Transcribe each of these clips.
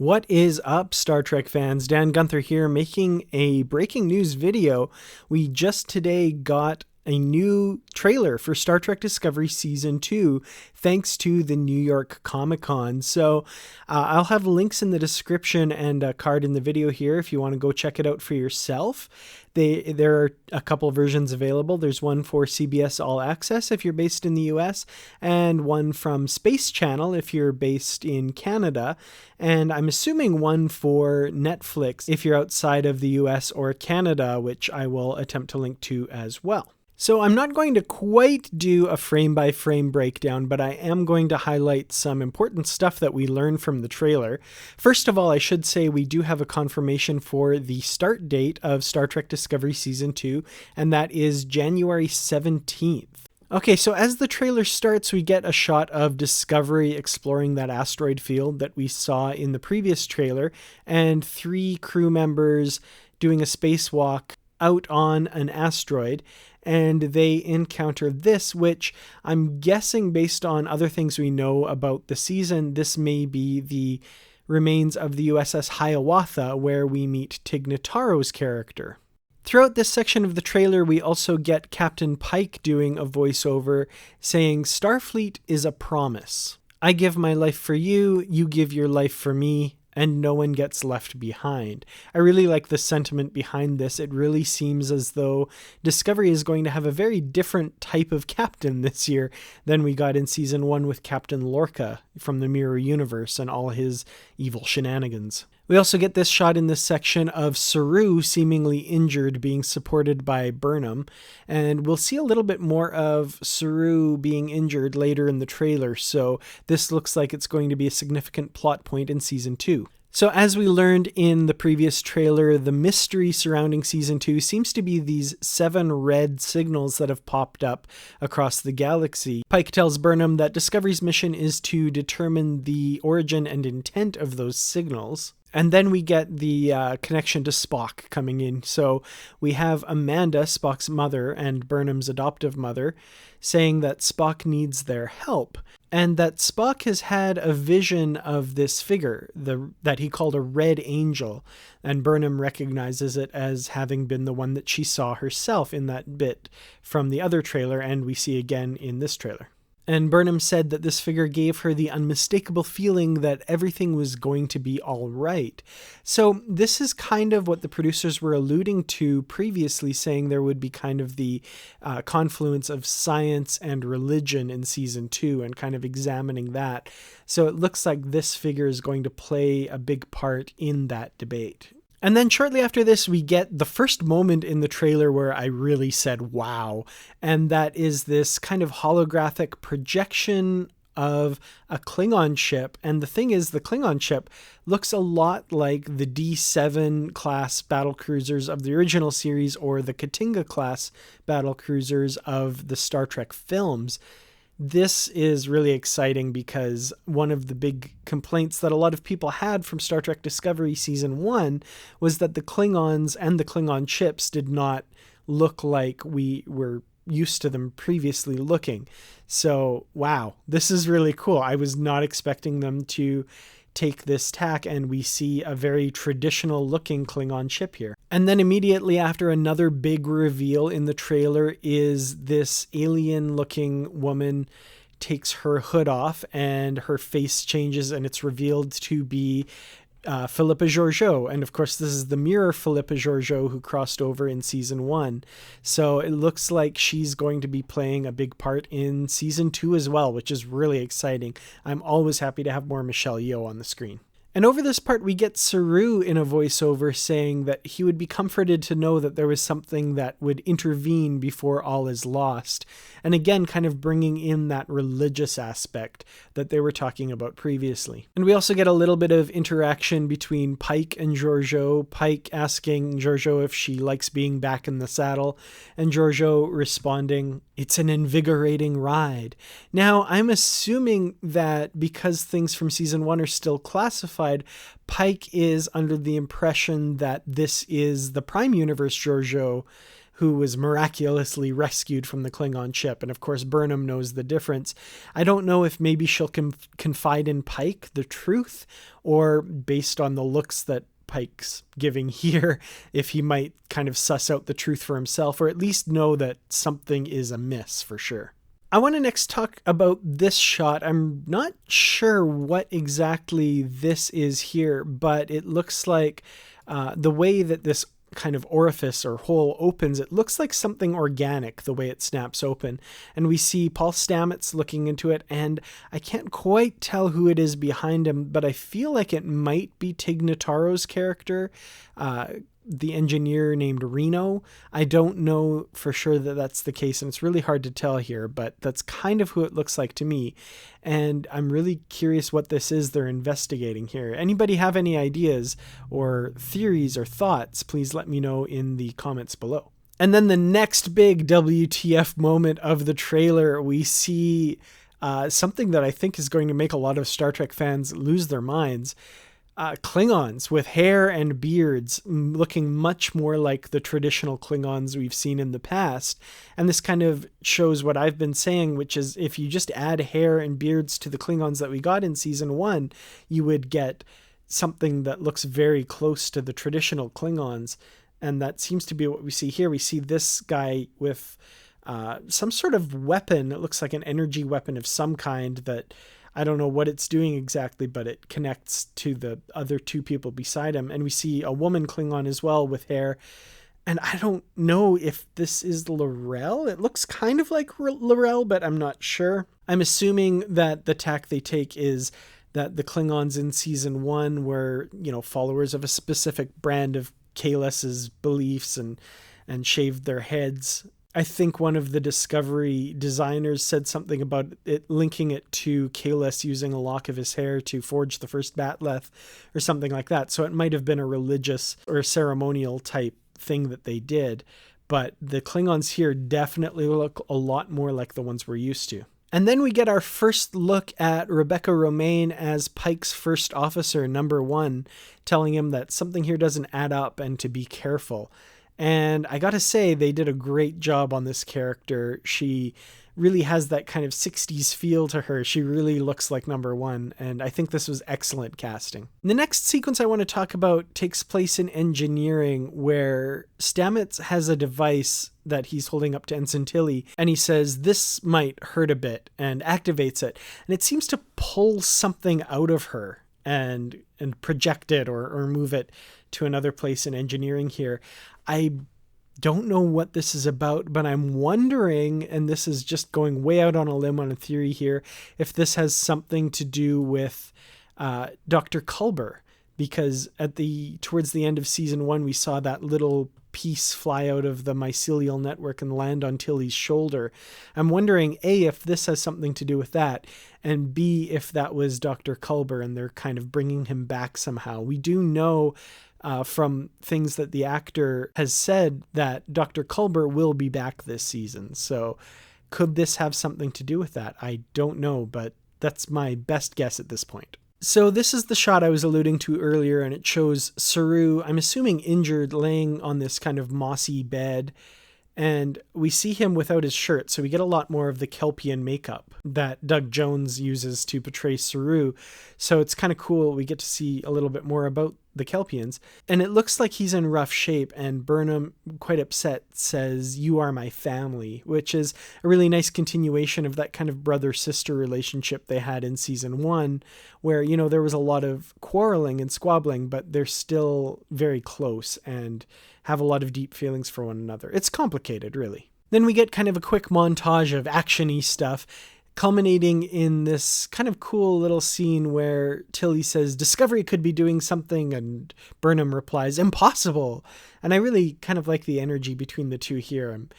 What is up, Star Trek fans? Dan Gunther here, making a breaking news video. We just today got a new trailer for Star Trek Discovery Season 2, thanks to the New York Comic-Con. So I'll have links in the description and a card in the video here if you want to go check it out for yourself. There are a couple versions available. There's one for CBS All Access if you're based in the US, and one from Space Channel if you're based in Canada, and I'm assuming one for Netflix if you're outside of the US or Canada, which I will attempt to link to as well. So I'm not going to quite do a frame-by-frame breakdown, but I am going to highlight some important stuff that we learned from the trailer. First of all, I should say we do have a confirmation for the start date of Star Trek Discovery Season 2, and that is January 17th. Okay, so as the trailer starts, we get a shot of Discovery exploring that asteroid field that we saw in the previous trailer, and 3 crew members doing a spacewalk out on an asteroid, and they encounter this, which I'm guessing based on other things we know about the season, this may be the remains of the USS Hiawatha, where we meet Tig Notaro's character. Throughout this section of the trailer, we also get Captain Pike doing a voiceover saying, "Starfleet is a promise. I give my life for you, you give your life for me, and no one gets left behind." I really like the sentiment behind this. It really seems as though Discovery is going to have a very different type of captain this year than we got in Season 1 with Captain Lorca from the Mirror Universe and all his evil shenanigans. We also get this shot in this section of Saru seemingly injured being supported by Burnham, and we'll see a little bit more of Saru being injured later in the trailer, so this looks like it's going to be a significant plot point in Season 2. So as we learned in the previous trailer, the mystery surrounding Season 2 seems to be these 7 red signals that have popped up across the galaxy. Pike tells Burnham that Discovery's mission is to determine the origin and intent of those signals. And then we get the connection to Spock coming in. So we have Amanda, Spock's mother and Burnham's adoptive mother, saying that Spock needs their help, and that Spock has had a vision of this figure that he called a red angel, and Burnham recognizes it as having been the one that she saw herself in that bit from the other trailer, and we see again in this trailer. And Burnham said that this figure gave her the unmistakable feeling that everything was going to be all right. So this is kind of what the producers were alluding to previously, saying there would be kind of the confluence of science and religion in Season 2 and kind of examining that. So it looks like this figure is going to play a big part in that debate. And then shortly after this, we get the first moment in the trailer where I really said, wow. And that is this kind of holographic projection of a Klingon ship. And the thing is, the Klingon ship looks a lot like the D7 class battlecruisers of the original series or the Katinga class battlecruisers of the Star Trek films. This is really exciting because one of the big complaints that a lot of people had from Star Trek Discovery Season 1 was that the Klingons and the Klingon ships did not look like we were used to them previously looking. So, wow, this is really cool. I was not expecting them to take this tack, and we see a very traditional looking Klingon ship here. And then immediately after, another big reveal in the trailer is this alien looking woman takes her hood off and her face changes, and it's revealed to be Philippa Georgiou. And of course, this is the mirror Philippa Georgiou who crossed over in Season 1. So it looks like she's going to be playing a big part in Season 2 as well, which is really exciting. I'm always happy to have more Michelle Yeoh on the screen. And over this part, we get Saru in a voiceover saying that he would be comforted to know that there was something that would intervene before all is lost. And again, kind of bringing in that religious aspect that they were talking about previously. And we also get a little bit of interaction between Pike and Georgiou. Pike asking Georgiou if she likes being back in the saddle, and Georgiou responding, "It's an invigorating ride." Now, I'm assuming that because things from Season 1 are still classified, Pike is under the impression that this is the Prime Universe Georgiou who was miraculously rescued from the Klingon ship. And of course, Burnham knows the difference. I don't know if maybe she'll confide in Pike the truth, or based on the looks that Pike's giving here, if he might kind of suss out the truth for himself, or at least know that something is amiss for sure. I want to next talk about this shot. I'm not sure what exactly this is here, but it looks like the way that this kind of orifice or hole opens, it looks like something organic the way it snaps open. And we see Paul Stamets looking into it, and I can't quite tell who it is behind him, but I feel like it might be Tig Notaro's character, the engineer named Reno. I don't know for sure that that's the case, and it's really hard to tell here, but that's kind of who it looks like to me. And I'm really curious what this is they're investigating here. Anybody have any ideas or theories or thoughts, please let me know in the comments below. And then the next big WTF moment of the trailer, we see something that I think is going to make a lot of Star Trek fans lose their minds. Klingons with hair and beards looking much more like the traditional Klingons we've seen in the past. And this kind of shows what I've been saying, which is if you just add hair and beards to the Klingons that we got in season 1, you would get something that looks very close to the traditional Klingons. And that seems to be what we see here. We see this guy with some sort of weapon. It looks like an energy weapon of some kind that I don't know what it's doing exactly, but it connects to the other two people beside him. And we see a woman Klingon as well with hair. And I don't know if this is L'Rell. It looks kind of like L'Rell, but I'm not sure. I'm assuming that the tack they take is that the Klingons in season 1 were, followers of a specific brand of Kales's beliefs and shaved their heads. I think one of the Discovery designers said something about it, linking it to Kales using a lock of his hair to forge the first Batleth or something like that. So it might have been a religious or ceremonial type thing that they did. But the Klingons here definitely look a lot more like the ones we're used to. And then we get our first look at Rebecca Romaine as Pike's first officer, number 1, telling him that something here doesn't add up and to be careful. And I gotta say, they did a great job on this character. She really has that kind of 60s feel to her. She really looks like number 1, and I think this was excellent casting. The next sequence I want to talk about takes place in engineering, where Stamets has a device that he's holding up to Ensign Tilly, and he says, "This might hurt a bit," and activates it. And it seems to pull something out of her and project it or move it to another place in engineering here. I don't know what this is about, but I'm wondering, and this is just going way out on a limb on a theory here, if this has something to do with Dr. Culber, because towards the end of season 1, we saw that little piece fly out of the mycelial network and land on Tilly's shoulder. I'm wondering, A, if this has something to do with that, and B, if that was Dr. Culber and they're kind of bringing him back somehow. We do know from things that the actor has said that Dr. Culber will be back this season. So could this have something to do with that? I don't know, but that's my best guess at this point. So this is the shot I was alluding to earlier, and it shows Saru, I'm assuming injured, laying on this kind of mossy bed. And we see him without his shirt, so we get a lot more of the Kelpian makeup that Doug Jones uses to portray Saru. So it's kind of cool. We get to see a little bit more about the Kelpians. And it looks like he's in rough shape, and Burnham, quite upset, says, "You are my family," which is a really nice continuation of that kind of brother-sister relationship they had in season 1, where, there was a lot of quarreling and squabbling, but they're still very close and have a lot of deep feelings for one another. It's complicated, really. Then we get kind of a quick montage of action-y stuff, culminating in this kind of cool little scene where Tilly says, "Discovery could be doing something," and Burnham replies, "Impossible." And I really kind of like the energy between the two here. I'm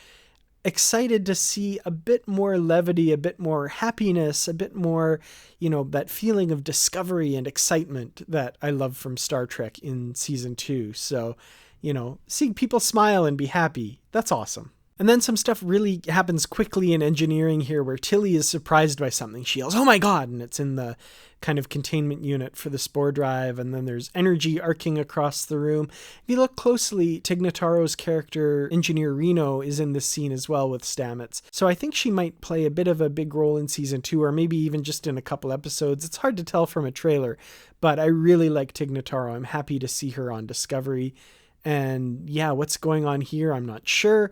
excited to see a bit more levity, a bit more happiness, a bit more, that feeling of discovery and excitement that I love from Star Trek in season 2. So, seeing people smile and be happy, that's awesome. And then some stuff really happens quickly in engineering here where Tilly is surprised by something. She yells, "Oh my God!" And it's in the kind of containment unit for the Spore drive. And then there's energy arcing across the room. If you look closely, Tig Notaro's character, Engineer Reno, is in this scene as well with Stamets. So I think she might play a bit of a big role in season 2, or maybe even just in a couple episodes. It's hard to tell from a trailer, but I really like Tig Notaro. I'm happy to see her on Discovery. And yeah, what's going on here, I'm not sure.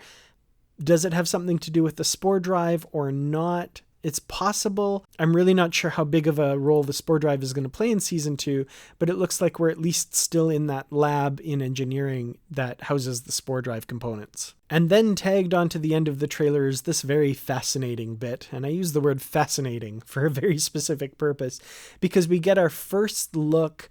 Does it have something to do with the Spore drive or not? It's possible. I'm really not sure how big of a role the Spore drive is going to play in season 2, but it looks like we're at least still in that lab in engineering that houses the Spore drive components. And then tagged onto the end of the trailer is this very fascinating bit, and I use the word fascinating for a very specific purpose, because we get our first look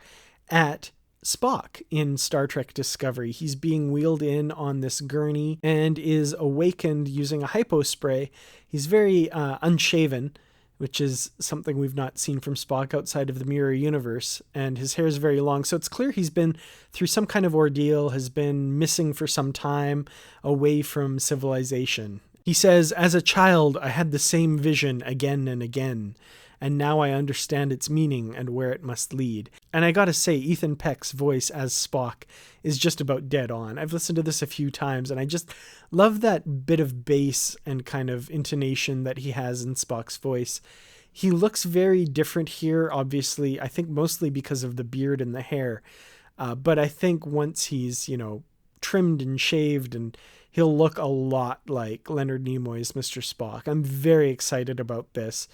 at Spock in Star Trek Discovery. He's being wheeled in on this gurney and is awakened using a hypo spray. He's very unshaven, which is something we've not seen from Spock outside of the Mirror Universe, and his hair is very long, so it's clear he's been through some kind of ordeal, has been missing for some time, away from civilization. He says, "As a child, I had the same vision again and again, and now I understand its meaning and where it must lead." And I gotta say, Ethan Peck's voice as Spock is just about dead on. I've listened to this a few times, and I just love that bit of bass and kind of intonation that he has in Spock's voice. He looks very different here, obviously, I think mostly because of the beard and the hair. But I think once he's, trimmed and shaved, and he'll look a lot like Leonard Nimoy's Mr. Spock. I'm very excited about this.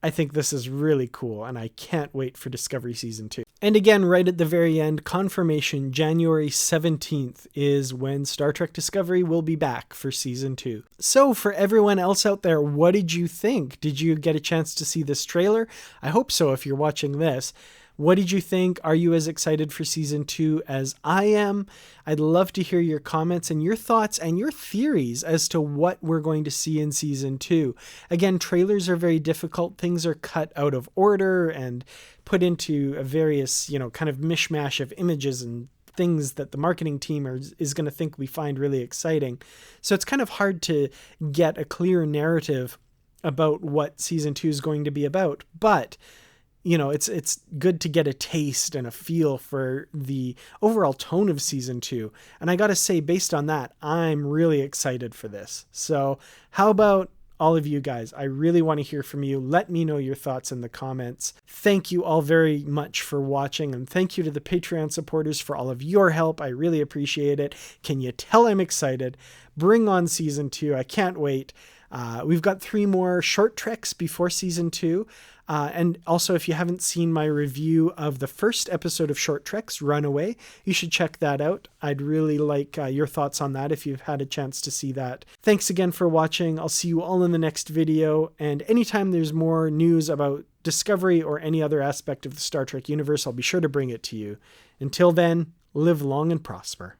I think this is really cool, and I can't wait for Discovery Season 2. And again, right at the very end, confirmation, January 17th is when Star Trek Discovery will be back for Season 2. So for everyone else out there, what did you think? Did you get a chance to see this trailer? I hope so if you're watching this. What did you think? Are you as excited for Season 2 as I am? I'd love to hear your comments and your thoughts and your theories as to what we're going to see in Season 2. Again, trailers are very difficult. Things are cut out of order and put into a various, kind of mishmash of images and things that the marketing team is going to think we find really exciting. So it's kind of hard to get a clear narrative about what Season 2 is going to be about. But it's good to get a taste and a feel for the overall tone of Season 2. And I gotta say, based on that, I'm really excited for this. So how about all of you guys? I really want to hear from you. Let me know your thoughts in the comments. Thank you all very much for watching, and thank you to the Patreon supporters for all of your help. I really appreciate it. Can you tell I'm excited? Bring on Season 2. I can't wait. We've got 3 more short treks before Season 2. And also, if you haven't seen my review of the first episode of Short Treks, Runaway, you should check that out. I'd really like your thoughts on that if you've had a chance to see that. Thanks again for watching. I'll see you all in the next video. And anytime there's more news about Discovery or any other aspect of the Star Trek universe, I'll be sure to bring it to you. Until then, live long and prosper.